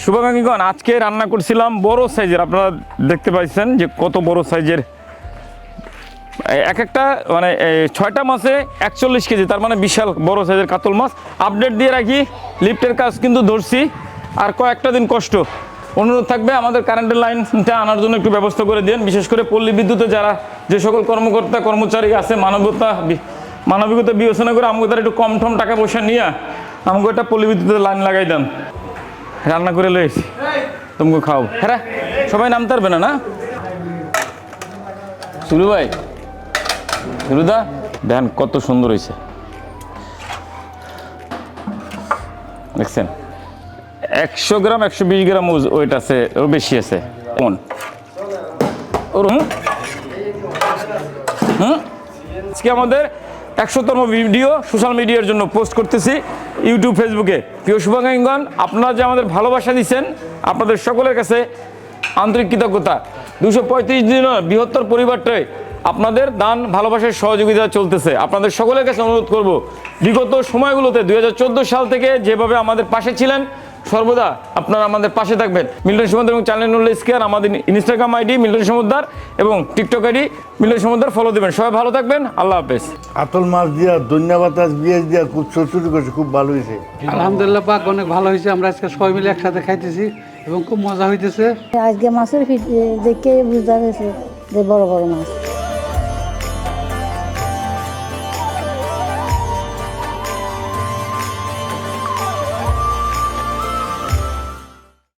শুভাকাঙ্ক্ষীগণ, আজকে রান্না করছিলাম বড় সাইজের, আপনারা দেখতে পাচ্ছেন যে কত বড় সাইজের, এক একটা মানে 6টা মাছে 41 কেজি, তার মানে বিশাল বড় সাইজের কাতল মাছ। আপডেট দিয়ে রাখি, লিফটের কাজ কিন্তু ধরছি, আর কয়েকটা দিন কষ্ট। অনুরোধ থাকবে আমাদের কারেন্টের লাইনটা আনার জন্য একটু ব্যবস্থা করে দিন, বিশেষ করে পল্লী বিদ্যুতে যারা যে সকল কর্মকর্তা কর্মচারী আছে মানবিকতা বিবেচনা করে আমাকে তারা একটু কম টম টাকা পয়সা নিয়ে আমাকে একটা পল্লী বিদ্যুতের লাইন লাগাই দেন। রান্না করে লয়েছি, তোমাকে খাও। হ্যাঁ, সবাই নামতে পারবে না? সুরু ভাই, সুরুদা, দেখেন কত সুন্দর হয়েছে, দেখছেন? 100 গ্রাম 120 গ্রাম ওয়েট আছে, ওর বেশি আছে। কেমন ওর? আজকে আমাদের 100তম ভিডিও সোশ্যাল মিডিয়ার জন্য পোস্ট করতেছি ইউটিউব, ফেসবুকে। প্রিয় শুভাকাঙ্ক্ষীগণ, আপনারা যে আমাদের ভালোবাসা দিচ্ছেন, আপনাদের সকলের কাছে আন্তরিক কৃতজ্ঞতা। 235 দিনের বৃহত্তর পরিবারটায় আপনাদের দান, ভালোবাসার সহযোগিতা চলতেছে। আপনাদের সকলের কাছে অনুরোধ করব, বিগত সময়গুলোতে 2014 সাল থেকে যেভাবে আমাদের পাশে ছিলেন, সর্বদা আপনারা আমাদের পাশে থাকবেন। মিল্টন সমুদ্র এবং চ্যানেল নুল স্কেয়ার, আমাদের ইনস্টাগ্রাম আইডি মিল্টন সমুদ্র এবং টিকটক আইডি মিল্টন সমুদ্র, ফলো দেবেন। সবাই ভালো থাকবেন, আল্লাহ হাফেজ। কাতল মাছ দিয়া ধন্যবাদ পেঁয়াজ দিয়া খুব চচুরি করছে, খুব ভালো হয়েছে। আলহামদুলিল্লাহ পাক, অনেক ভালো হয়েছে। আমরা আজকে সবাই মিলে একসাথে খাইতেছি এবং খুব মজা হইতেছে। আজকে মাছের দেখে বুঝতে গেছে যে বড় বড় মাছ।